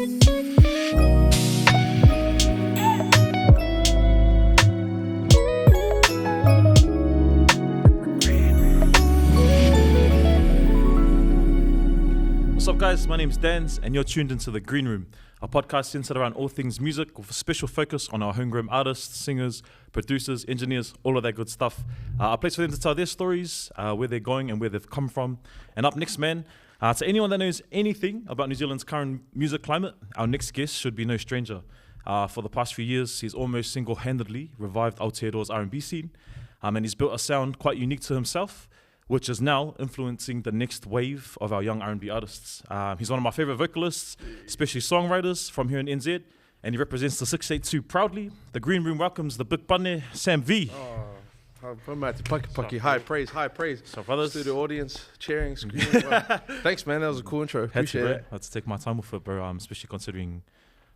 What's up, guys? My name's Dans, and you're tuned into the Green Room, a podcast centered around all things music with a special focus on our homegrown artists, singers, producers, engineers, all of that good stuff. A place for them to tell their stories, where they're going and where they've come from. And up next, man, to anyone that knows anything about New Zealand's current music climate, our next guest should be no stranger. For the past few years, he's almost single-handedly revived Aotearoa's R&B scene, and he's built a sound quite unique to himself, which is now influencing the next wave of our young R&B artists. He's one of my favorite vocalists, especially songwriters from here in NZ, and he represents the 682 proudly. The Green Room welcomes the Big Pane, Sam V. High praise. So, brothers. To the audience, cheering, screaming. Wow. Thanks, man. That was a cool intro. Appreciate it. I had to take my time with it, bro, especially considering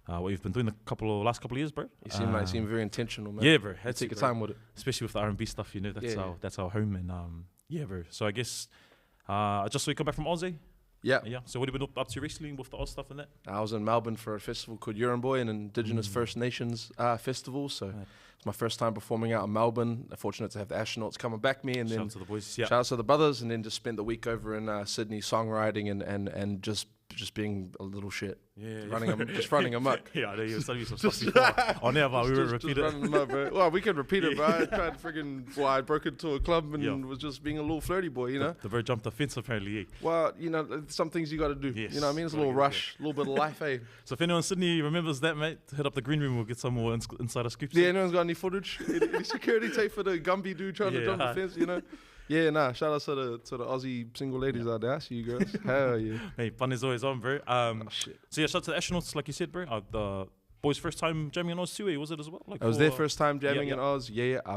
what you've been doing the last couple of years, bro. You seem very intentional, man. Yeah, bro. Had to take your time with it. Especially with the R&B stuff, you know, that's our home. And yeah, bro. So I guess just so you come back from Aussie. Yeah. So what have you been up to recently with the Oz stuff and that? I was in Melbourne for a festival called Uranboy, an Indigenous First Nations festival. So it's my first time performing out in Melbourne. I'm fortunate to have the astronauts come and back me, and Shout then out to the boys. Yeah. shout out to the brothers, and then just spent the week over in Sydney songwriting and just being a little shit. Just running amok. Yeah, I know you were telling me some stuff before. On air, but we won't repeat just it. running amok, bro. Well, we can repeat it, bro. I tried I broke into a club and was just being a little flirty boy, you know? The bird jumped the fence, apparently. Eh? Well, you know, some things you got to do. Yes. You know what I mean? It's a little rush, a little bit of life, eh? So if anyone in Sydney remembers that, mate, hit up the Green Room. We'll get some more insider scoops. Yeah, anyone's got any footage? Any security tape for the Gumby dude trying to jump the fence, you know? Yeah, shout out to the Aussie single ladies out there. I see you girls. Hell yeah. Hey, fun is always on, bro. Shit. So yeah, shout out to the astronauts, like you said, bro. The boys' first time jamming in Oz too, was it as well? Like I was their first time jamming in Oz. Yeah, I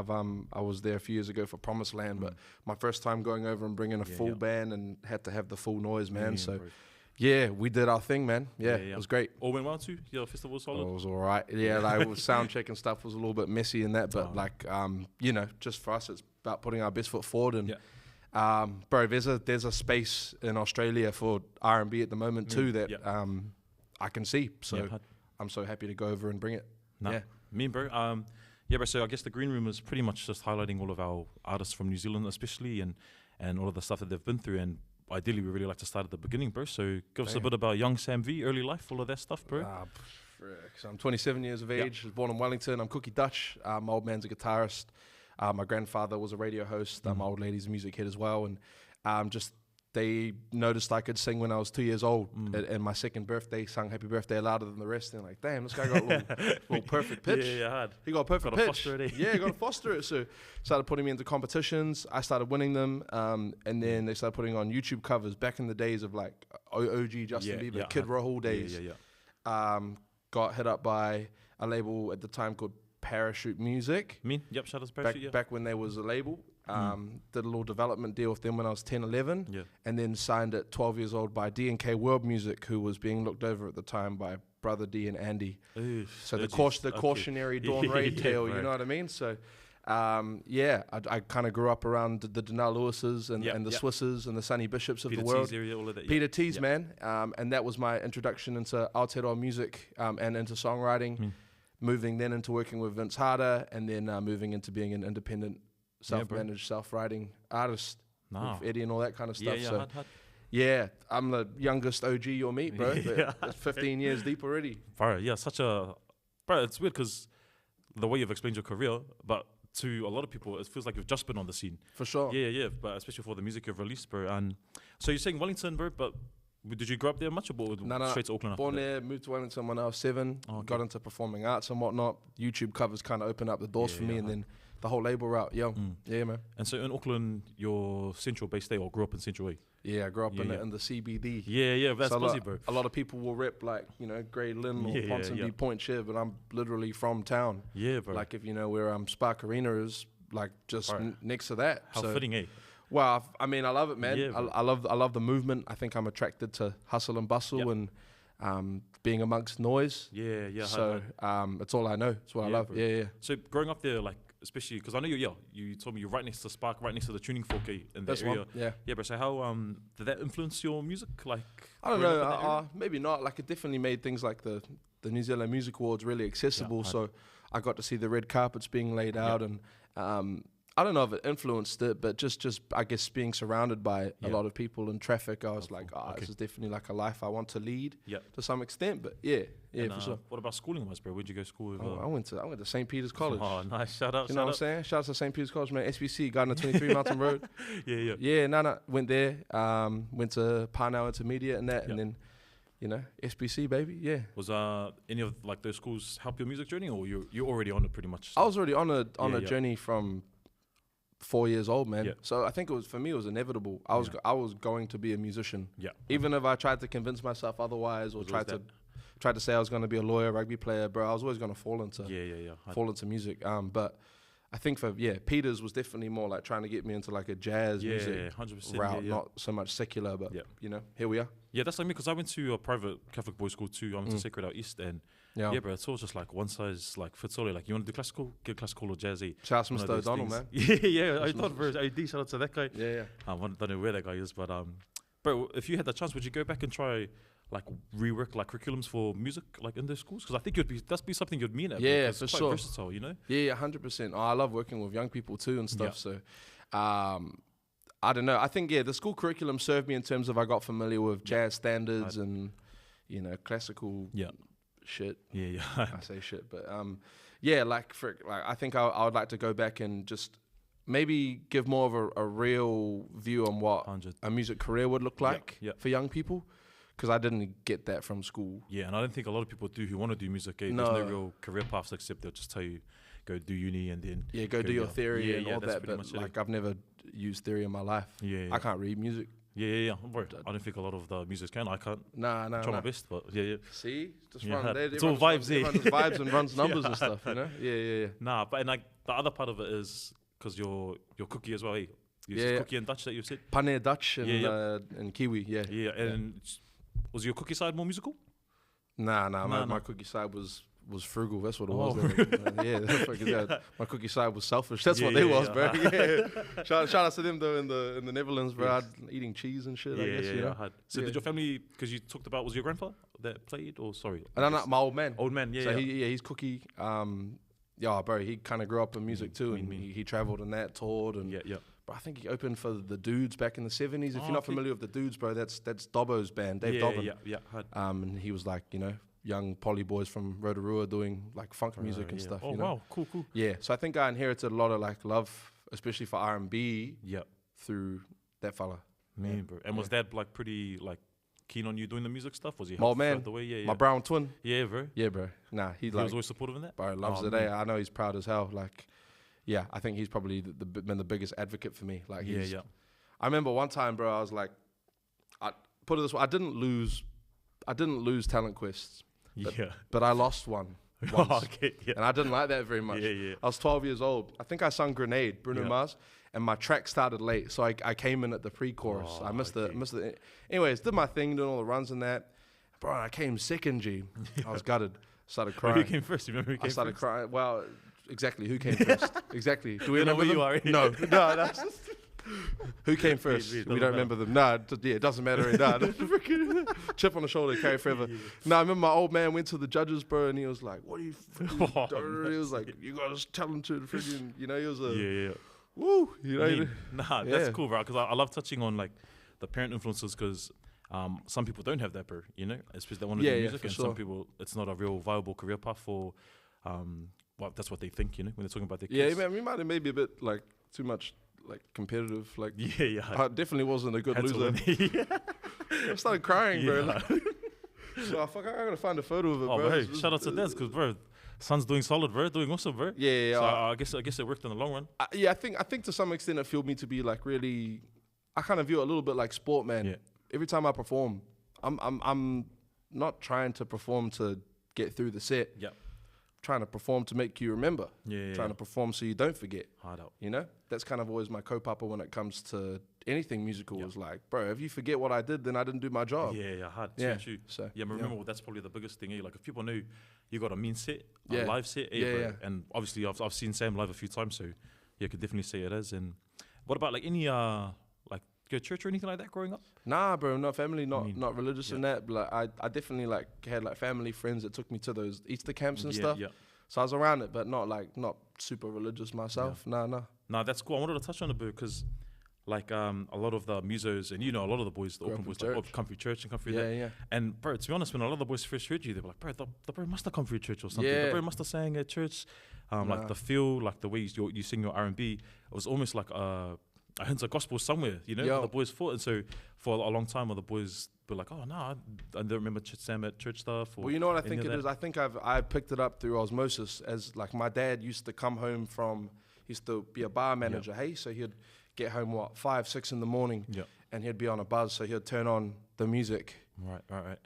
was there a few years ago for Promised Land, but my first time going over and bringing a full band and had to have the full noise, man. So bro. yeah, we did our thing, man. Yeah, it was great. All went well too? Yeah, festival was solid? It was all right. Yeah, like sound check and stuff was a little bit messy in that, but you know, just for us, it's about putting our best foot forward. And bro, there's a space in Australia for R&B at the moment too that I can see. So I'm so happy to go over and bring it. Mean, bro. Bro, so I guess the Green Room is pretty much just highlighting all of our artists from New Zealand especially and all of the stuff that they've been through, and ideally we really like to start at the beginning, bro. So give us a bit about young Sam V, early life, all of that stuff, bro. So I'm 27 years of age, was born in Wellington. I'm Cookie Dutch. My old man's a guitarist. My grandfather was a radio host. My old lady's a music head as well. And they noticed I could sing when I was 2 years old. And my second birthday, sung Happy Birthday louder than the rest. And like, damn, this guy got a little perfect pitch. Hard. He got a perfect Gotta pitch. foster it, eh? Yeah, got to foster it. So started putting me into competitions. I started winning them. And then they started putting on YouTube covers back in the days of like OG Justin Bieber, Kid Rahul days. Got hit up by a label at the time called Parachute Music. Shout out to Parachute, back when there was a label. Did a little development deal with them when I was 10, 11, and then signed at 12 years old by D&K World Music, who was being looked over at the time by Brother D and Andy. So the cautionary Dawn Raid tale, you know what I mean? So I kind of grew up around the Denal Lewises and the Swisses and the Sonny Bishops of Peter the world. T's area, all of that, Peter T's, man. And that was my introduction into Aotearoa music and into songwriting. Moving then into working with Vince Harder, and then moving into being an independent, self-managed, self-writing artist with Eddie and all that kind of stuff. Hard. I'm the youngest OG you'll meet, bro. It's 15 years deep already. Bro, it's weird because the way you've explained your career, but to a lot of people, it feels like you've just been on the scene. For sure. Yeah, but especially for the music you've released, bro. And so you're saying Wellington, bro, but did you grow up there much, or straight to Auckland? Born there, moved to Wellington when I was 7. Got into performing arts and whatnot. YouTube covers kind of opened up the doors for me, and then the whole label route. Yeah, man. And so in Auckland, you're central based there, or grew up in Central A? Yeah, I grew up in the CBD. Yeah, that's so fuzzy, bro. A lot of people will rep like, Grey Lynn or Ponsonby Point Chev, but I'm literally from town. Yeah, bro. Like if you know where Spark Arena is, like just next to that. How fitting, eh? Well, I mean, I love it, man. Yeah, I love the movement. I think I'm attracted to hustle and bustle and being amongst noise. Yeah. So it's all I know. It's what I love. Bro. Yeah. So growing up there, like especially because I know you told me you're right next to Spark, right next to the tuning 4K in that That's area. one, yeah. Yeah, bro. So how did that influence your music? Like, I don't growing up in that know, area? maybe not. Like, it definitely made things like the New Zealand Music Awards really accessible. Yeah, So I got to see the red carpets being laid out, and I don't know if it influenced it, but just I guess being surrounded by a lot of people in traffic, I was like, okay. this is definitely like a life I want to lead Yeah. to some extent. But yeah, And, for sure. What about schooling wise, bro? Where'd you go to school with? I went to St. Peter's College. Oh, nice. Shout out. You know what I'm saying? Shout out to St. Peter's College, man. SBC, Gardner 23 Mountain Road. Yeah. Yeah, went there. Went to Parnell Intermediate and that, Yeah. and then, SBC, baby. Yeah. Was any of like those schools help your music journey, or you're already on it pretty much? I was already on a Yeah. journey from 4 years old, man. Yeah. So I think it was inevitable. I was going to be a musician. Yeah. Even if I tried to convince myself otherwise, or Was always tried to say I was going to be a lawyer, rugby player, bro, I was always going to fall into music. But I think Peters was definitely more like trying to get me into like a jazz music 100%, route, not so much secular. But here we are. Yeah, that's like me because I went to a private Catholic boys' school too. I went to Sacred out east, and bro, it's all just like one size like fits all. Like, you want to do classical, get classical or jazzy. Shout out to One of Mr. those O'Donnell, things. man. Yeah. I thought, bro, AD, shout out to that guy. Yeah. I don't know where that guy is, but bro, if you had the chance, would you go back and try like rework like curriculums for music like in those schools? Because I think that'd be something you'd mean at. Yeah, it's for quite sure. versatile, you know. Yeah, 100%. I love working with young people too and stuff. Yeah. So, I don't know. I think the school curriculum served me in terms of I got familiar with jazz standards and classical shit. Yeah. I say shit, but I think I would like to go back and just maybe give more of a real view on what 100. a music career would look like Yeah. for young people, because I didn't get that from school. Yeah, and I don't think a lot of people do who want to do music. There's No. no real career paths except they'll just tell you go do uni and then Go do your theory and all that's that, pretty but much it. like I've never used theory in my life. Yeah. I can't read music. Yeah. Bro, I don't think a lot of the musicians can. I can't Nah. try my best, but yeah. See, just Yeah, run. it's all vibes, Everyone just vibes and runs numbers and Yeah. stuff, you know. Yeah. Nah, but and like the other part of it is because you're cookie as well. Hey, you cookie and Dutch that you said. Paneer Dutch and Yeah. and Kiwi. Yeah. Yeah, and was your cookie side more musical? Nah. My cookie side was frugal. That's what it was. My cookie side was selfish. That's what they was, bro. Yeah. Shout out to them though in the Netherlands, bro. Yes. Eating cheese and shit. I guess, you know? So did your family? Because you talked about, was your grandfather that played, or sorry? No, my old man. Old man, yeah. So he's cookie. Bro, he kind of grew up in music too, and he traveled and that, toured, and yeah. But I think he opened for the Dudes back in the 70s. If you're not okay. familiar with the Dudes, bro, that's Dobbo's band, Dave Dobbin. Yeah. And he was like, young poly boys from Rotorua doing like funk music and stuff. Oh, you know? wow, cool. Yeah, so I think I inherited a lot of like love, especially for R&B, Yeah, through that fella. man, bro. And was Dad like pretty like keen on you doing the music stuff? Was he My old helped man, throughout the way? Yeah. my brown twin. Yeah, bro. Yeah, bro. Nah, He like, was always supportive in that. bro, loves Oh, it. man. I know he's proud as hell. Like, yeah, I think he's probably been the biggest advocate for me. Like, Yeah. I remember one time, bro, I was like, I put it this way, I didn't lose talent quests, but I lost one once. Okay, yeah. And I didn't like that very much. Yeah. I was 12 years old. I think I sung Grenade, Bruno Mars, and my track started late, so I came in at the pre-chorus. Oh, I missed okay. the. Anyways, did my thing, doing all the runs and that. Bro, I came second, G. I was gutted. Started crying. Who came first? You remember who came I started first? crying. Well, exactly. Who came first? Exactly. Do we You know remember where them? you are, yeah. No. That's who came first? It We doesn't don't remember them. Nah, it doesn't matter. Nah, freaking chip on the shoulder, carry forever. Nah, I remember my old man went to the judges, bro, and he was like, "What are you?" He was like, "You got us talented, freaking." He was a Yeah. woo. Nah, that's cool, bro. Because I love touching on like the parent influences because. Some people don't have that, bro. Especially they want to do music, and some people it's not a real viable career path for. Well, that's what they think, when they're talking about their kids. Yeah, man, we might have maybe a bit like too much like competitive. Like, yeah. I definitely wasn't a good Had to loser. win. I started crying, bro. Yeah. So I gotta find a photo of it, Oh, bro. bro, shout out to Des, because bro, son's doing solid, bro, doing awesome, bro. Yeah. So I guess it worked in the long run. I think to some extent it fueled me to be like really. I kind of view it a little bit like sport, man. Yeah. Every time I perform, I'm not trying to perform to get through the set. Yeah. Trying to perform to make you remember. Yeah. Trying to perform so you don't forget. Hard out. That's kind of always my co-papa when it comes to anything musical was like, bro, if you forget what I did, then I didn't do my job. Hard. Yeah. True. So Yeah, remember that's probably the biggest thing. Like if people knew you got a mean set, a live set, bro. And obviously I've seen Sam live a few times, so yeah, I could definitely say it is. And what about like any like go to church or anything like that growing up? Nah, bro, not family, not religious in that. But like, I definitely like had like family friends that took me to those Easter camps and stuff. So I was around it, but not super religious myself. Nah, that's cool. I wanted to touch on it because like a lot of the musos and a lot of the boys, the Auckland boys, like come through church and come through that. And bro, to be honest, when a lot of the boys first heard you, they were like, bro, the bro must have come through church or something. The bro must have sang at church. Like the feel, like the way you sing your R&B, it was almost like a hint of gospel somewhere, the boys thought. And so for a long time, the boys were like, oh, no, I don't remember Sam at church stuff. Or well, you know what I think it is? I think I picked it up through osmosis as like my dad used to come home he used to be a bar manager, so he'd get home, 5, 6 in the morning, and he'd be on a buzz, so he'd turn on the music. Right.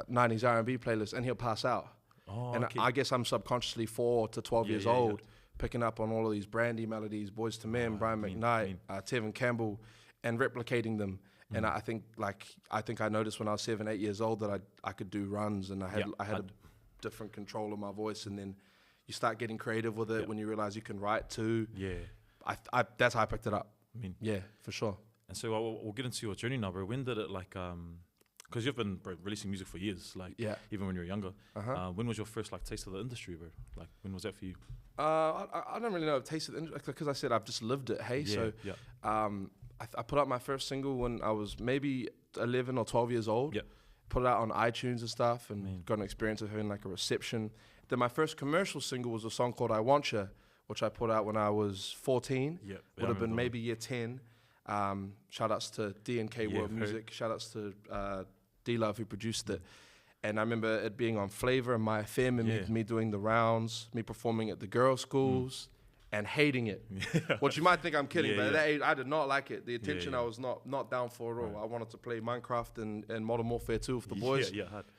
90s R&B playlist, and he'll pass out. Oh, and okay. I guess I'm subconsciously 4 to 12 years old, picking up on all of these Brandy melodies, Boys to Men, Brian McKnight, Tevin Campbell, and replicating them. And I think I noticed when I was 7, 8 years old that I could do runs, and I had a different control of my voice. And then you start getting creative with it when you realize you can write too. Yeah, that's how I picked it up. Yeah, for sure. And so we'll get into your journey now, bro. When did it because you've been releasing music for years, even when you were younger. When was your first taste of the industry, bro? Like when was that for you? I don't really know. Taste of the industry, because I said I've just lived it. I put out my first single when I was maybe 11 or 12 years old. Put it out on iTunes and stuff, and got an experience of having a reception. Then my first commercial single was a song called I Want Ya, which I put out when I was 14. Would have been maybe year 10. Shout outs to D&K World Music. Shout outs to D-Love who produced it. And I remember it being on Flavor and My FM, and me doing the rounds, me performing at the girls' schools and hating it. Which you might think I'm kidding, but at that age, I did not like it. The attention I was not down for at all. I wanted to play Minecraft and Modern Warfare 2 with the boys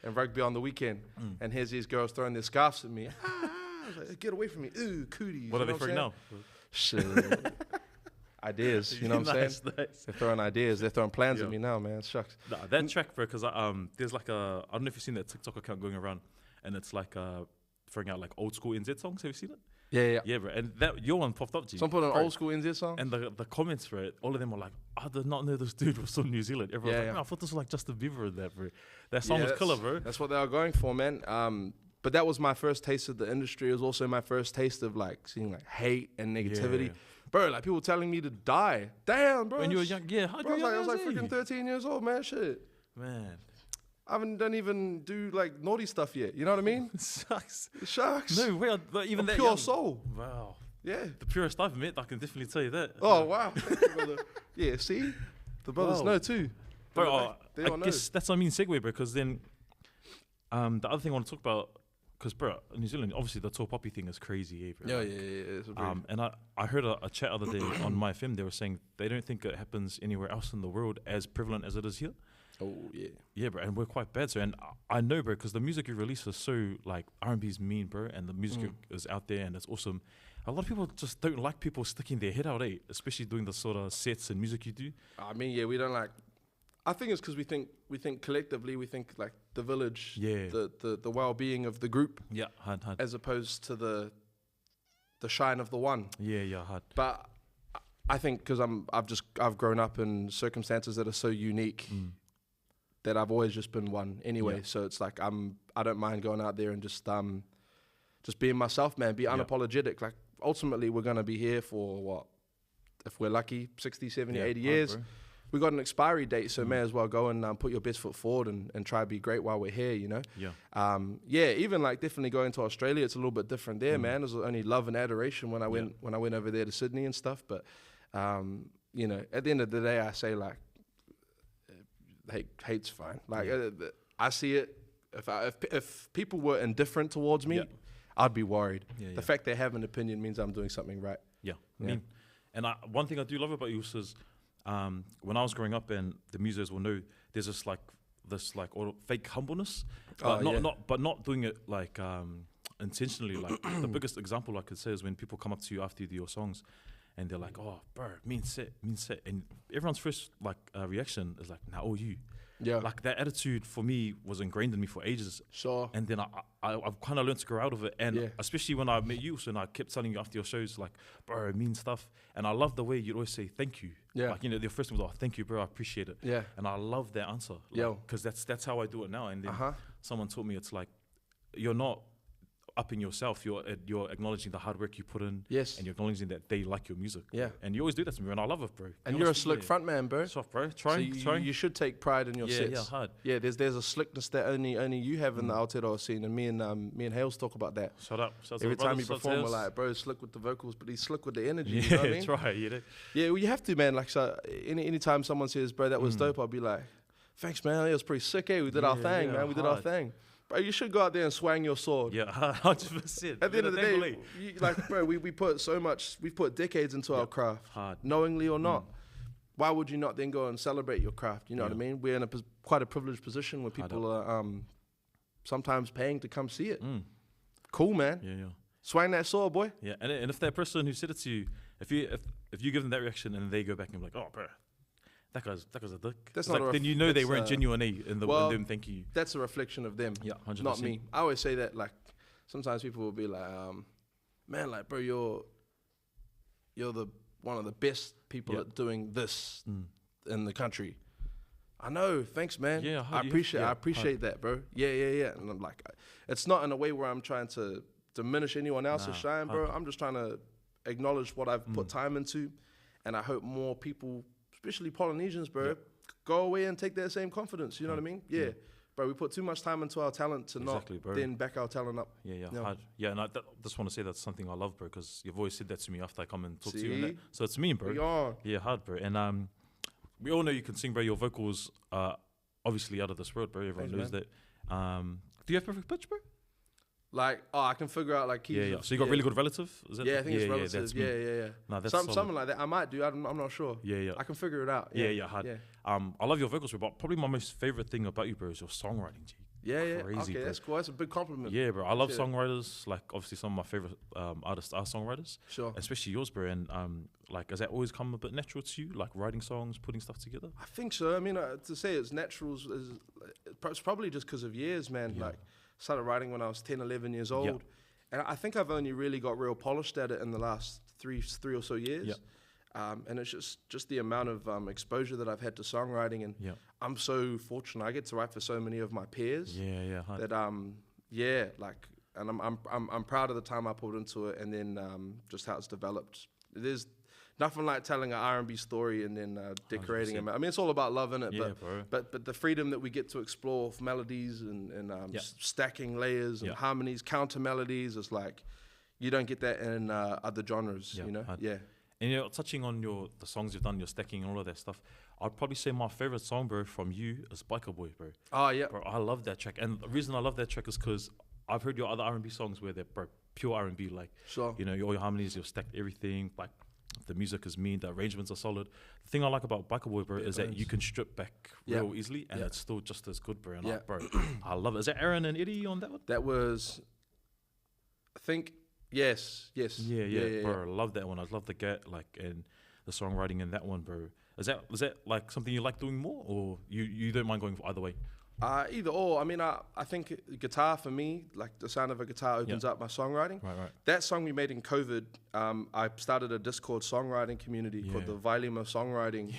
and rugby on the weekend. And here's these girls throwing their scarves at me. I was like, get away from me. Ooh, cooties. What are they throwing now? Shit. Ideas, you know what I'm saying? Nice. They're throwing ideas. They're throwing plans at me now, man. Shucks. Nah, that track, bro, because there's I don't know if you've seen that TikTok account going around, and it's throwing out old school NZ songs. Have you seen it? Yeah, bro. And your one popped up, G. Someone put an old school NZ song? And the comments for it, all of them were like, I did not know this dude was from New Zealand. Everyone was like, I thought this was Justin Bieber and that, bro. That song was killer, bro. That's what they were going for, man. But that was my first taste of the industry. It was also my first taste of seeing hate and negativity. Yeah. Bro, people telling me to die. Damn, bro. When you were young, how bro, I was freaking 13 years old, man. Shit. Man. I don't even do naughty stuff yet. You know what I mean? Sucks. It sucks. No, but even that pure soul. Wow. Yeah. The purest I've met, I can definitely tell you that. Oh, wow. Thank you, brother. Yeah, see? The brothers know too. Bro, I guess that's what I mean segue, bro, because then the other thing I want to talk about, because, bro, in New Zealand, obviously the tall poppy thing is crazy, bro. Yeah. And I heard a chat other day on my FM. They were saying they don't think it happens anywhere else in the world as prevalent as it is here. Oh, yeah. Yeah, bro, and we're quite bad. So, and I know, bro, because the music you release is so, R&B's mean, bro, and the music is out there and it's awesome. A lot of people just don't like people sticking their head out, especially doing the sort of sets and music you do. I mean, we don't I think it's because we think collectively, we think the village, the well-being of the group, hard. As opposed to the shine of the one. Yeah, hard. But I think because I've grown up in circumstances that are so unique that I've always just been one anyway. Yeah. So it's I don't mind going out there and just being myself, man. Be unapologetic. Ultimately, we're gonna be here for what? If we're lucky, 60, 70, 80 years. Bro. We got an expiry date, so may as well go and put your best foot forward and try to be great while we're here, you know? Yeah. Even definitely going to Australia, it's a little bit different there, man. There's only love and adoration when I went over there to Sydney and stuff. But, at the end of the day, I say hate's fine. I see it. If people were indifferent towards me, I'd be worried. The fact they have an opinion means I'm doing something right. Yeah. I mean, and one thing I do love about you is when I was growing up, and the musos will know, there's this fake humbleness, but not doing it intentionally. The biggest example I could say is when people come up to you after you do your songs, and they're like, oh, bro, mean set. And everyone's first like reaction is like, nah, all you. Yeah. Like that attitude for me was ingrained in me for ages. Sure. And then I've kind of learned to grow out of it. And especially when I met you, so I kept telling you after your shows, like, bro, mean stuff. And I love the way you'd always say thank you. Yeah. Like, your first one was, oh, thank you, bro, I appreciate it. Yeah. And I love that answer. Like, because that's how I do it now. And then someone taught me it's like, you're not upping yourself, you're acknowledging the hard work you put in, and you're acknowledging that they like your music, and you always do that to me, and I love it, bro. And you're a slick front man, bro. Soft, bro. You should take pride in your sets. Yeah, hard. Yeah, there's a slickness that only you have in the Aotearoa scene, and me and Hales talk about that. Shut up. Every time you perform, we're like, bro, slick with the vocals, but he's slick with the energy. You know what I mean? That's right. Yeah, well, you have to, man. Like, so anytime someone says, bro, that was dope, I'll be like, thanks, man. It was pretty sick, eh? We did our thing, man. We did our thing. Bro, you should go out there and swang your sword. Yeah, 100%. At the end of the day, bro, we put so much, we've put decades into our craft, knowingly or not. Why would you not then go and celebrate your craft? You know what I mean? We're in quite a privileged position where people are sometimes paying to come see it. Cool, man. Yeah. Swang that sword, boy. Yeah, and if that person who said it to you, if you give them that reaction and they go back and be like, oh, bro, that guy's a dick. That's not like, then you know they weren't genuine in them thanking you. That's a reflection of them. Yeah, 100%. Not me. I always say that, like, sometimes people will be like, man, like, bro, you're one of the best people at doing this in the country. I know, thanks, man. Yeah, I appreciate that, bro. Yeah. And I'm like, it's not in a way where I'm trying to diminish anyone else's shine, bro. I'm just trying to acknowledge what I've put time into, and I hope more people, especially Polynesians, bro, go away and take that same confidence. You know what I mean? Yeah. Bro, we put too much time into our talent to not then back our talent up. Hard. Yeah, and I just want to say that's something I love, bro, because you've always said that to me after I come and talk to you. And that. So it's me, bro. Yeah, hard, bro. And we all know you can sing, bro. Your vocals are obviously out of this world, bro. Everyone knows that. Do you have perfect pitch, bro? Like, I can figure out like keys. Yeah. So you got really good relative? Is that I think it's relative. Yeah. No, that's something like that. I might do. I'm not sure. Yeah. I can figure it out. Yeah, hard. Yeah. I love your vocals, bro, but probably my most favorite thing about you, bro, is your songwriting, G. Yeah. Crazy, okay, bro. That's cool. That's a big compliment. Yeah, bro. I love songwriters. Like, obviously, some of my favorite artists are songwriters. Sure. Especially yours, bro. And like, has that always come a bit natural to you, like writing songs, putting stuff together? I think so. I mean, to say it's natural it's probably just because of years, man. Yeah. Like, started writing when I was 10, 11 years old. Yeah. And I think I've only really got real polished at it in the last three or so years. Yeah. And it's just the amount of exposure that I've had to songwriting, and I'm so fortunate. I get to write for so many of my peers. Yeah. That and I'm proud of the time I put into it, and then just how it's developed. There's nothing like telling an R&B story and then decorating it. I mean, it's all about love, innit? But the freedom that we get to explore melodies and stacking layers and harmonies, counter melodies, is like, you don't get that in other genres, you know? Yeah. And touching on the songs you've done, your stacking and all of that stuff, I'd probably say my favorite song, bro, from you is Biker Boy, bro. Oh, yeah. Bro, I love that track. And the reason I love that track is because I've heard your other R&B songs where they're pure R&B, like, all your harmonies, you've stacked everything, like, the music is mean, the arrangements are solid. The thing I like about Biker Boy, bro, is that you can strip back real easily, and it's still just as good, bro. And bro, I love it. Is that Aaron and Eddie on that one? That was, I think, yes. Yeah, bro. I love that one. I love the and the songwriting in that one, bro. Is that like something you like doing more, or you don't mind going for either way? Either or. I mean, I think guitar for me, like the sound of a guitar opens up my songwriting. Right. That song we made in COVID, I started a Discord songwriting community called the Vailima Songwriting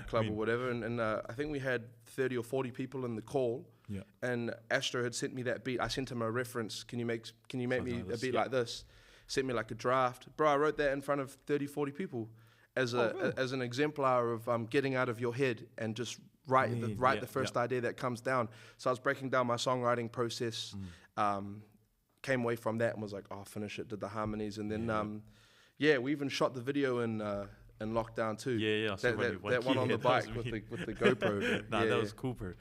Club or whatever. And I think we had 30 or 40 people in the call. Yeah. And Astro had sent me that beat. I sent him a reference. Can you make me a beat like this? Sent me like a draft. Bro, I wrote that in front of 30, 40 people as an exemplar of getting out of your head and just write the first idea that comes down. So I was breaking down my songwriting process, came away from that and was like, I'll finish it, did the harmonies. And then, we even shot the video in lockdown too. Yeah. That one on the bike with the GoPro. That was cool, bro.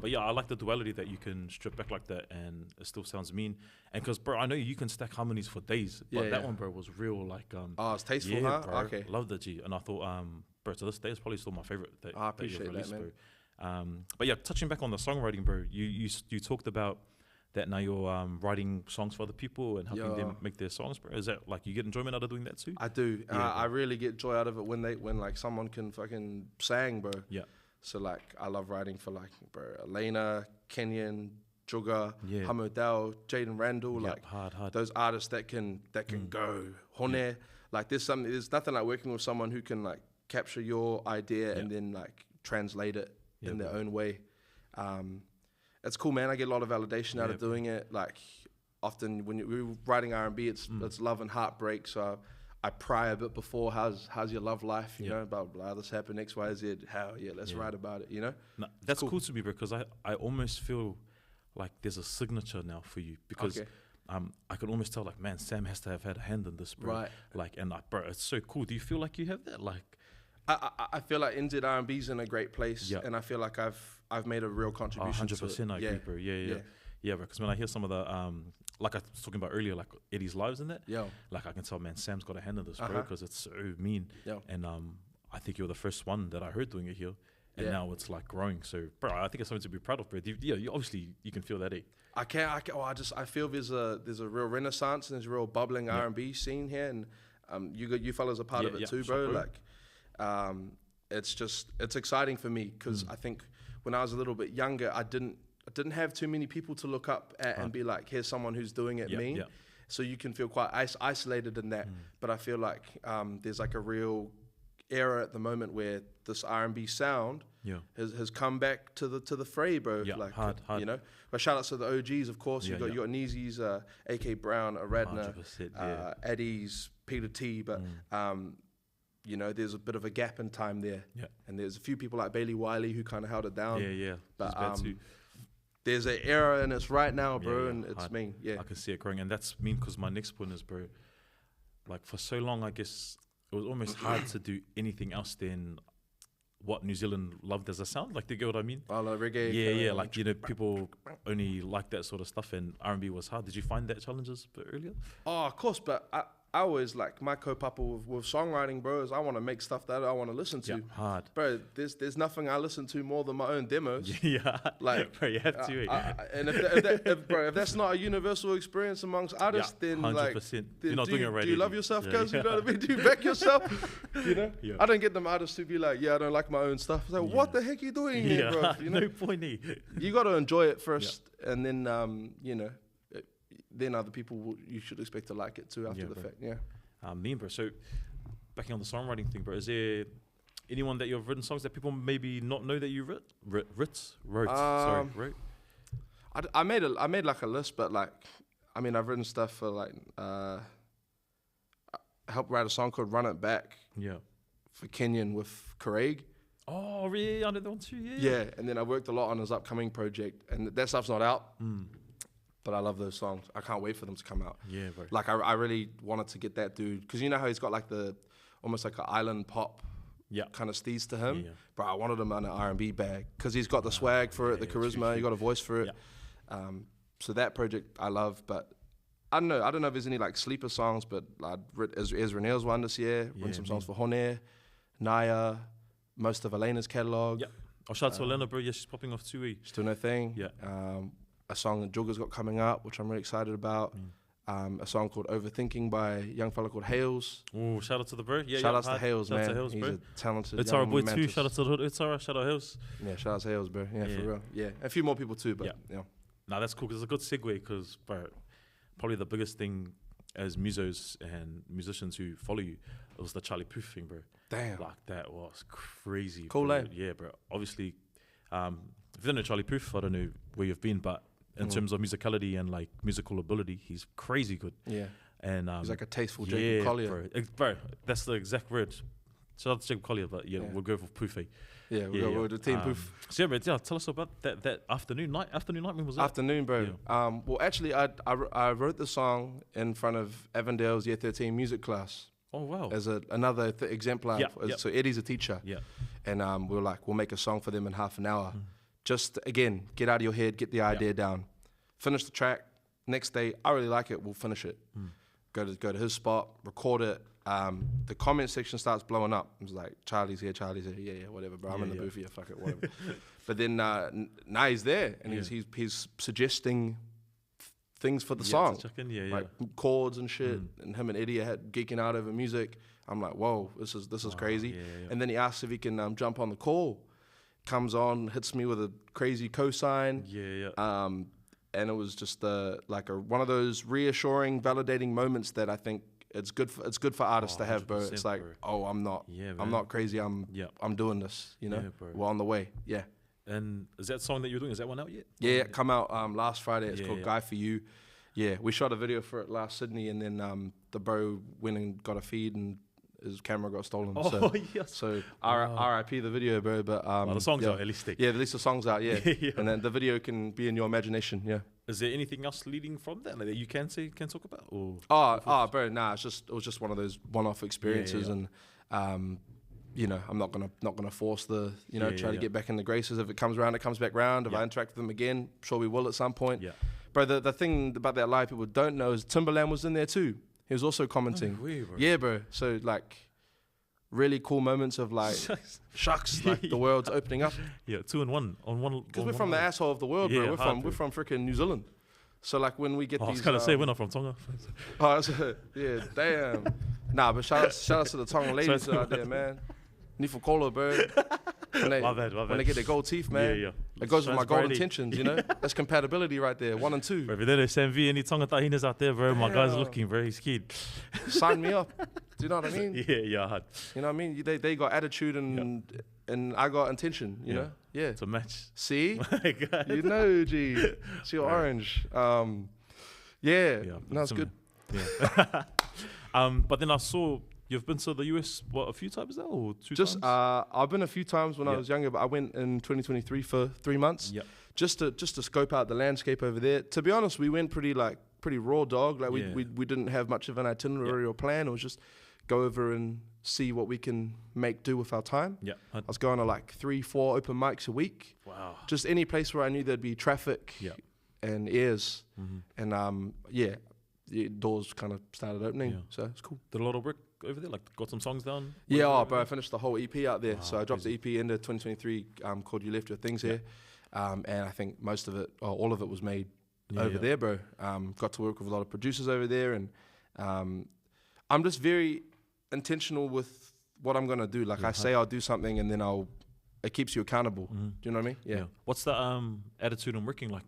But yeah, I like the duality that you can strip back like that and it still sounds mean. And because, bro, I know you can stack harmonies for days, but that one, bro, was real like... it's tasteful, huh? Bro, okay. Love the G. And I thought, bro, to this day, it's probably still my favorite I appreciate that, man. Bro. But yeah, touching back on the songwriting, bro, you talked about that now you're writing songs for other people and helping them make their songs, bro? Is that like you get enjoyment out of doing that too? I do. I really get joy out of it when like someone can fucking sang, bro. Yeah. So like I love writing for like bro Elena, Kenyon, Juga, Yeah. Hamodel, Jaden Randall, like hard. those artists that can go. Hone, like there's nothing like working with someone who can like capture your idea and then like translate it in their own way. It's cool, man. I get a lot of validation out of doing it. Like often when we're writing R&B, it's love and heartbreak. So I pry a bit before, how's your love life? You know, blah, blah, this happened, X, Y, Z. How, let's write about it, you know? No, that's cool to me, because I almost feel like there's a signature now for you, because I can almost tell, like, man, Sam has to have had a hand in this, bro. Right. Like, and like, bro, it's so cool. Do you feel like you have that? Like, I feel like NZ R&B's in a great place, and I feel like I've made a real contribution. 100%, I agree, bro. Yeah, bro. Because when I hear some of the like I was talking about earlier, like Eddie's lives and that, like I can tell, man, Sam's got a hand in this, bro, because it's so mean. And I think you're the first one that I heard doing it here, and now it's like growing. So, bro, I think it's something to be proud of, bro. You obviously you can feel that, eh? I can. I feel there's a real renaissance and there's a real bubbling R&B scene here, and you fellas are part of it too, bro. Like, it's exciting for me, because I think when I was a little bit younger, I didn't have too many people to look up at and be like, here's someone who's doing it so you can feel quite isolated in that. But I feel like there's like a real era at the moment where this R&B sound has come back to the fray, bro. Like, hard. You know, but shout out to the OGs, of course. You got Neezy's, AK Brown, Aradna, Eddie's, Peter T. But you know, there's a bit of a gap in time there, and there's a few people like Bailey Wiley who kind of held it down. But there's an era and it's right now, bro, and it's mean. I can see it growing, and that's mean, because my next point is, bro, like for so long, I guess it was almost hard to do anything else than what New Zealand loved as a sound. Like, do you get what I mean? Oh, like reggae. Yeah. Like, you know, people only like that sort of stuff, and R&B was hard. Did you find that challenges a bit earlier? Oh, of course, but I always, like, my co-papa with songwriting, bro, is I want to make stuff that I want to listen to. Hard. Bro, there's nothing I listen to more than my own demos. Like, bro, you have to. And if that's not a universal experience amongst artists, then 100%. like, You're not doing it right. Do you love yourself, guys? You know what I mean? Do you back yourself? You know? I don't get them artists to be like, I don't like my own stuff. It's like, what the heck are you doing here, bro? You know? No point. You got to enjoy it first, and then you know. Then other people you should expect to like it too after the fact. Mean, bro. So, backing on the songwriting thing, bro, is there anyone that you've written songs that people maybe not know that you wrote? I made like a list, but like, I mean, I've written stuff for like, I helped write a song called "Run It Back." For Kenyon with Craig. Oh, really? I know that one too. Yeah, and then I worked a lot on his upcoming project, and that stuff's not out. But I love those songs. I can't wait for them to come out. Yeah, bro. Like, I really wanted to get that dude, because you know how he's got like almost like an island pop kind of steez to him? Bro, I wanted him on an R&B bag, because he's got the swag for it, the charisma, he got a voice for it. So that project I love, but I don't know if there's any like sleeper songs, but I'd written Ezra Neil's one this year, written some songs for Hone, Naya, most of Elena's catalogue. Oh, shout out to Elena, bro. Yeah, she's popping off too. She's doing her thing. A song that Juga's got coming up, which I'm really excited about. A song called Overthinking by a young fella called Hales. Oh, shout out to the bro. Shout out to Hales, man. He's a talented It's our boy mantis. too. Shout out to the It's our shout out Hales. Yeah, shout out to Hales, bro. Yeah, for real. Yeah, a few more people too, but Nah, that's cool, because it's a good segue, because, bro, probably the biggest thing as musos and musicians who follow you was the Charlie Puth thing, bro. Damn. Like, that was crazy. Cool, bro. name. Yeah, bro. Obviously, if you don't know Charlie Puth, I don't know where you've been, but in terms of musicality and like musical ability, he's crazy good. Yeah. And he's like a tasteful Jacob Collier. Bro, that's the exact word. Shout out to Jacob Collier, but we'll go for Puth. Yeah, we'll go with the team Puth. So yeah, bro, tell us about that afternoon night. When was that? Afternoon, bro. Yeah. Well, actually, I wrote the song in front of Avondale's Year 13 music class. Oh, wow. As another exemplar. So Eddie's a teacher. Yeah. And we'll make a song for them in half an hour. Just, again, get out of your head, get the idea down. Finish the track. Next day, I really like it, we'll finish it. Go to his spot, record it. The comment section starts blowing up. It's like, Charlie's here. Yeah, whatever, bro. I'm in the booth here, fuck it, whatever. But then now he's there, and he's suggesting things for the song, to chuck in, like chords and shit. And him and Eddie had geeking out over music. I'm like, whoa, this is crazy. And then he asks if he can jump on the call. Comes on, hits me with a crazy cosign. And it was just one of those reassuring, validating moments that I think it's good for artists to have, bro. It's like, bro. I'm not crazy. I'm doing this. You know, we're on the way. Yeah. And is that song that you're doing? Is that one out yet? Yeah, it come out last Friday. It's called Guy for You. Yeah, we shot a video for it last Sydney, and then the bro went and got a feed, and his camera got stolen. So RIP the video, bro. But the song's out, at least. Yeah, at least the song's out. Yeah. And then the video can be in your imagination. Yeah. Is there anything else leading from that that you can talk about? Or bro, nah. It was just one of those one-off experiences, and you know, I'm not gonna force the try to get back in the graces. If it comes around, it comes back round. If I interact with them again, sure we will at some point. Yeah. Bro, the thing about that live people don't know is Timberland was in there too. He was also commenting. Oh, weird, bro. Yeah, bro. So like, really cool moments of like, shucks, like the world's opening up. Yeah, 2 and 1 on one. Because we're from the asshole of the world, bro. We're from freaking New Zealand. So like when we get these, I was gonna say we're not from Tonga. Yeah, damn. Nah, but shout out to the Tongan ladies out there, man. Nifokola, bro. When they get their gold teeth, man. It goes with my gold intentions, you know? That's compatibility right there, 1 and 2. Bro, if there's SMV, any Tonga tahinas out there, bro, my guy's looking, bro, he's keen. Sign me up. Do you know what I mean? Yeah. You know what I mean? They got attitude and I got intention, you know? Yeah. It's a match. See? My God. You know, G. It's your orange. No, it's good. Yeah. But then I saw you've been to the US, a few times now or 2 times? I've been a few times when I was younger, but I went in 2023 for 3 months. Yeah. Just to scope out the landscape over there. To be honest, we went pretty raw dog. Like we didn't have much of an itinerary or plan. It was just go over and see what we can make do with our time. Yeah. I was going to like 3-4 open mics a week. Wow. Just any place where I knew there'd be traffic and ears. Mm-hmm. And the doors kind of started opening. Yeah. So it's cool. Did a lot of work over there? Like got some songs down? Yeah, bro, I finished the whole EP out there. So I dropped the EP into 2023 called You Left Your Things Here. And I think most of it, or all of it was made over there, bro. Got to work with a lot of producers over there. And I'm just very intentional with what I'm going to do. Like I say I'll do something and then it keeps you accountable. Mm-hmm. Do you know what I mean? Yeah. What's the attitude on working like?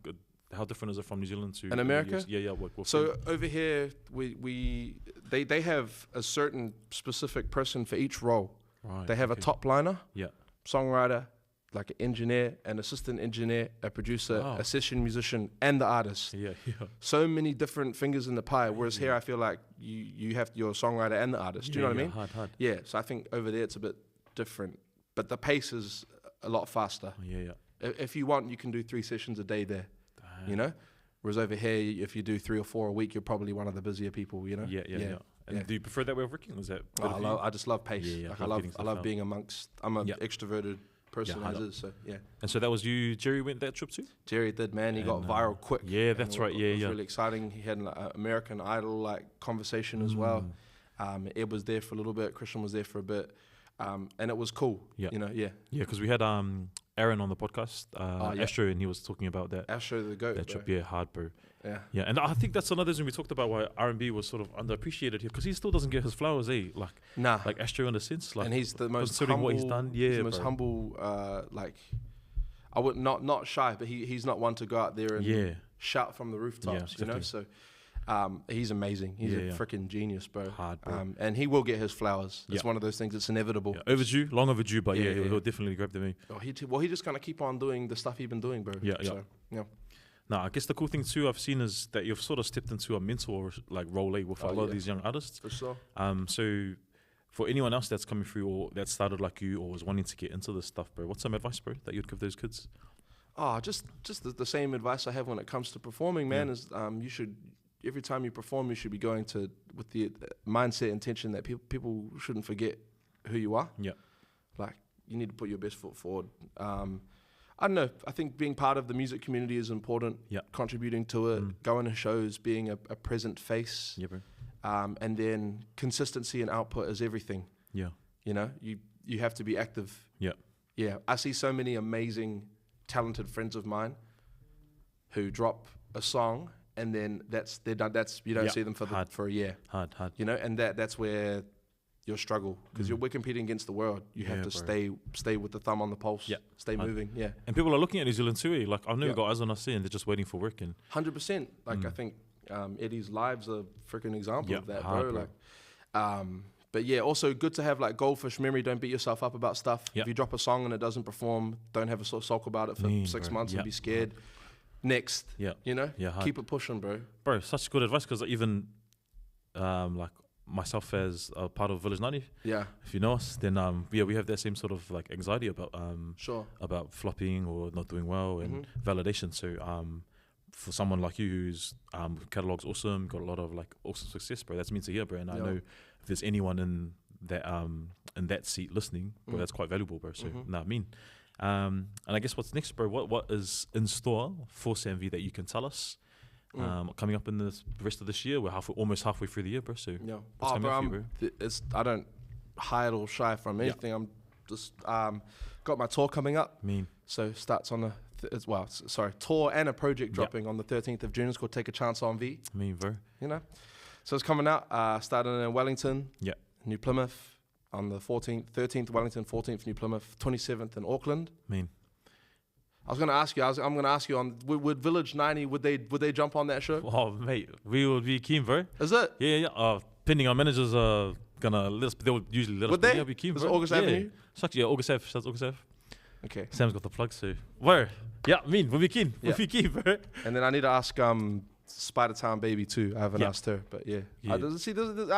How different is it from New Zealand to... In America? Yeah. So over here, they have a certain specific person for each role. Right, they have a top liner, songwriter, like an engineer, an assistant engineer, a producer, a session musician, and the artist. Yeah. So many different fingers in the pie, whereas here I feel like you have your songwriter and the artist. Do you know what I mean? Hard. Yeah, so I think over there it's a bit different. But the pace is a lot faster. Yeah. If you want, you can do 3 sessions a day there. You know, whereas over here, if you do 3 or 4 a week, you're probably one of the busier people. You know. Yeah. And do you prefer that way of working? Was that? I just love pace. I love being amongst. I'm an extroverted person as is. So yeah. And so that was you. Jerry went that trip too. Jerry did, man. He got viral quick. Yeah, that's right. It was really exciting. He had an American Idol conversation as well. Ed was there for a little bit. Christian was there for a bit. And it was cool. Yeah. You know. Yeah. Yeah, because we had Aaron on the podcast, Astro, and he was talking about that. Astro the GOAT. That trip, hard, bro. Yeah, and I think that's another reason we talked about why R&B was sort of underappreciated here, because he still doesn't get his flowers, like Astro in a sense, like, and he's the most considering humble, what he's done. Yeah, he's the most humble. I would not shy, but he's not one to go out there and shout from the rooftops. You know, so. He's amazing. He's a freaking genius, bro. Hard, bro. And he will get his flowers. It's one of those things that's inevitable. Yeah. Long overdue, but he'll definitely grab them. He just gonna keep on doing the stuff he's been doing, bro. Yeah. Now, I guess the cool thing too I've seen is that you've sort of stepped into a mentor like role with a lot of these young artists. For sure. So for anyone else that's coming through or that started like you or was wanting to get into this stuff, bro, what's some advice, bro, that you'd give those kids? Just the same advice I have when it comes to performing, man. Is you should. Every time you perform, you should be going with the mindset, intention that people shouldn't forget who you are. Yeah. Like, you need to put your best foot forward. I don't know. I think being part of the music community is important. Yeah. Contributing to it, going to shows, being a present face. Yeah, bro. And then consistency and output is everything. Yeah. You know, you have to be active. Yeah. Yeah. I see so many amazing, talented friends of mine who drop a song and then they're done. You don't see them for a year. Hard. You know, and that's where you'll struggle because we're competing against the world. You have to stay with the thumb on the pulse. Stay moving. Yeah. And people are looking at New Zealand too. Like I've never got eyes on us and they're just waiting for work. And 100%. Like I think Eddie's live's a freaking example of that, hard, bro. Like, but yeah, also good to have like goldfish memory. Don't beat yourself up about stuff. If you drop a song and it doesn't perform, don't have a sulk about it for 6 months and be scared. Next, you know, keep it pushing, bro. Bro, such good advice because even like myself as a part of Village 90, if you know us, then we have that same sort of like anxiety about about flopping or not doing well and validation. So for someone like you who's catalog's awesome, got a lot of like awesome success, bro, that's meant to hear, bro. And I know if there's anyone in that seat listening, bro, that's quite valuable, bro. So and I guess what's next, bro? What is in store for Sam V that you can tell us? Coming up in the rest of this year, we're almost halfway through the year, bro. So what's coming up for you, bro? I don't hide or shy from anything. I'm just got my tour coming up. So starts on tour and a project dropping on the 13th of June. It's called Take a Chance on V. Bro. You know, so it's coming out. Starting in Wellington, New Plymouth on the 13th Wellington, 14th New Plymouth, 27th in Auckland. I was going to ask you. I'm going to ask you on would Village 90 would they jump on that show? Oh mate, we would be keen, bro. Is it? Yeah. Depending on managers are gonna let us. They would usually let us. Would they? Yeah, be keen, bro. Is it August Avenue? August Ave. That's August Ave. Okay. Sam's got the plug, so we'll be keen. We'll be keen, bro. And then I need to ask Spider Town Baby too. I haven't asked her, but I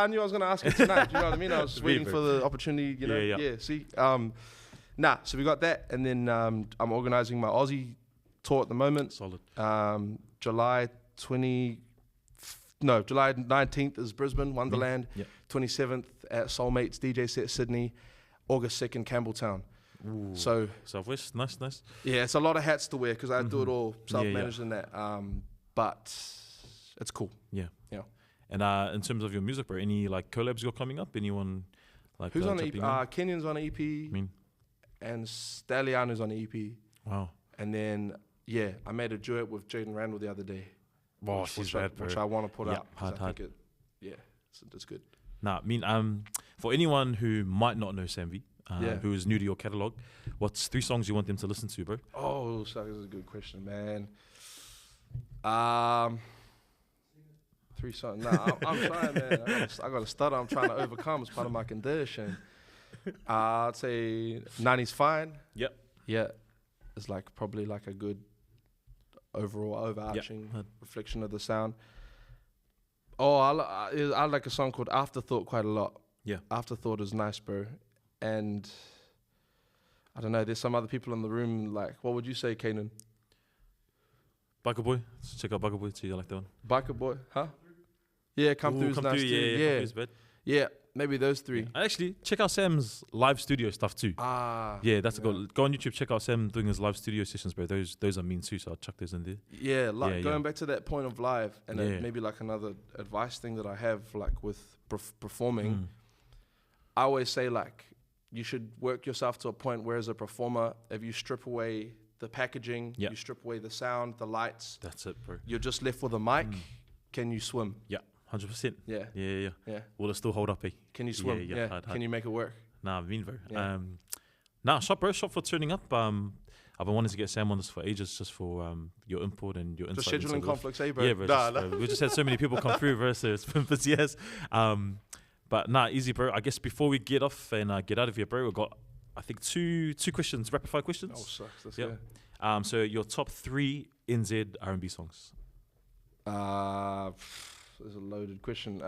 knew I was going to ask her tonight. Do you know what I mean? I was waiting for the opportunity. You know. See. So we got that, and then I'm organizing my Aussie tour at the moment. Solid. July 19th is Brisbane, Wonderland. 27th at Soulmates DJ Set Sydney. August 2nd, Campbelltown. Ooh. So Southwest, nice. Yeah, it's a lot of hats to wear because I do it all self-managed and that. But it's cool. Yeah. And in terms of your music, bro, any like collabs you're coming up? Anyone like who's on the EP? Kenyon's on the EP. And Stalliano's on the EP. Wow. And then I made a duet with Jaden Randall the other day. Wow, she's bad, bro. Which I want to put out. Hard. It's good. For anyone who might not know Sam V, who is new to your catalog, what's 3 songs you want them to listen to, bro? Oh, so this is a good question, man. 3 songs. I'm trying, man. I got to stutter. I'm trying to overcome. It's part of my condition. I'd say 90's Fine. Yep. Yeah. It's like probably like a good overall overarching reflection of the sound. Oh, I like a song called Afterthought quite a lot. Yeah. Afterthought is nice, bro. And I don't know, there's some other people in the room, like, what would you say, Kanan? Biker Boy. Let's check out Biker Boy. See, you like that one? Biker Boy, huh? Yeah, Come Through is nice too. Yeah, maybe those 3. Yeah. Actually, check out Sam's live studio stuff too. Yeah, that's a go. Go on YouTube, check out Sam doing his live studio sessions, bro. Those are mean too, so I'll chuck those in there. Yeah, going back to that point of live, and maybe like another advice thing that I have, like with performing, I always say like you should work yourself to a point where as a performer, if you strip away the packaging, you strip away the sound, the lights. That's it, bro. You're just left with a mic. Can you swim? Yeah. 100%. Yeah. Will it still hold up, eh? Can you swim? Yeah. Hard. Can you make it work? Nah, bro. Yeah. Shop for turning up. I've been wanting to get Sam on this for ages, just for your input and your insight. For scheduling conflicts, bro? Yeah, bro. We just had so many people come through, bro, so it's been busy as. But easy, bro. I guess before we get off and get out of here, bro, we've got, I think, two questions, rapid fire questions. Oh, sucks. Let's go. So your top 3 NZ R&B songs. This is a loaded question.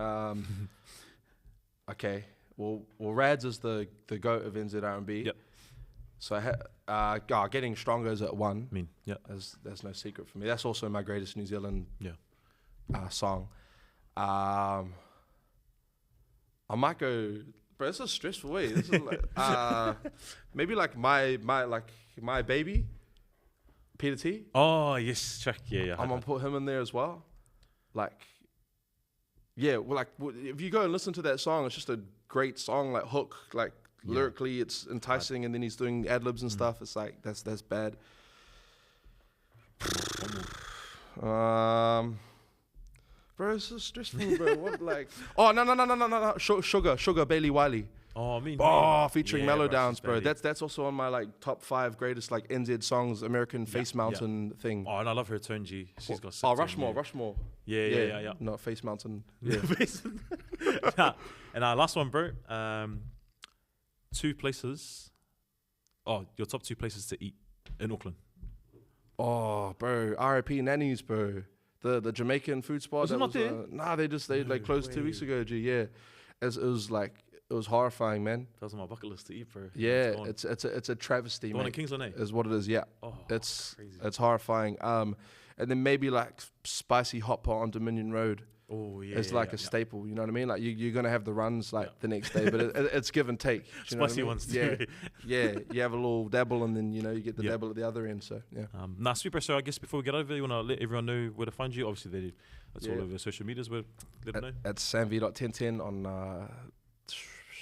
Okay. Well, Rads is the GOAT of NZ R&B. Yep. So Getting Stronger is at 1. There's no secret for me. That's also my greatest New Zealand song. I might go, bro. This is stressful way. This is like, maybe like my baby, Peter T. Oh yes, check. Yeah. I'm gonna put him in there as well. Like, if you go and listen to that song, it's just a great song. Like hook, like lyrically, it's enticing, and then he's doing ad libs and stuff. It's like that's bad. Bro, it's so stressful, bro. What, like... Oh, no. Sugar, Bailey Wiley. Oh, I mean... featuring Mellow Downs, bro. That's also on my, like, top 5 greatest, like, NZ songs, American Face Mountain thing. Oh, and I love her tone, G. She's got... Rushmore. Yeah. Not Face Mountain. Yeah. And last one, bro. 2 places... Oh, your top 2 places to eat in Auckland. Oh, bro. R.I.P. Nanny's, bro. The Jamaican food spot. Was it not there? Nah, they closed 2 weeks ago, G. Yeah. It was horrifying, man. That was on my bucket list to eat, bro. Yeah, it's a travesty, the man. one in Kingsland, eh? Is what it is, yeah. Oh, it's crazy. It's horrifying. And then maybe like spicy hot pot on Dominion Road. Oh, yeah. It's like a staple, you know what I mean? Like you're going to have the runs like the next day, but it's give and take. You know Spicy ones too. Yeah, you have a little dabble and then, you get the dabble at the other end, so yeah. Super. So I guess before we get over, you want to let everyone know where to find you? Obviously, that's all over social medias. Let them know. At samv.1010 on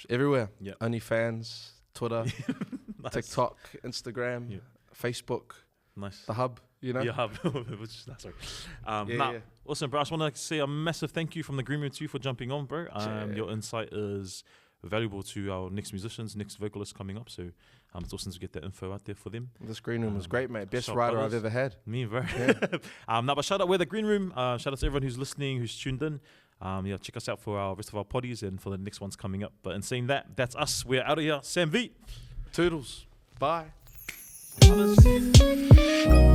everywhere. Yeah. OnlyFans, Twitter, Nice. TikTok, Instagram, Facebook. Nice. The hub, Yeah, hub. Which is sorry. Awesome, bro. I just want to say a massive thank you from the Greenroom to you for jumping on, bro. Your insight is valuable to our next musicians, next vocalists coming up. So it's awesome to get that info out there for them. This Greenroom was great, mate. Best writer I've ever had. Me, bro. Yeah. But shout out, we're the Greenroom. Shout out to everyone who's listening, who's tuned in. Check us out for our rest of our poddies and for the next ones coming up. But in saying that, that's us. We're out of here. Sam V. Toodles. Bye. Others.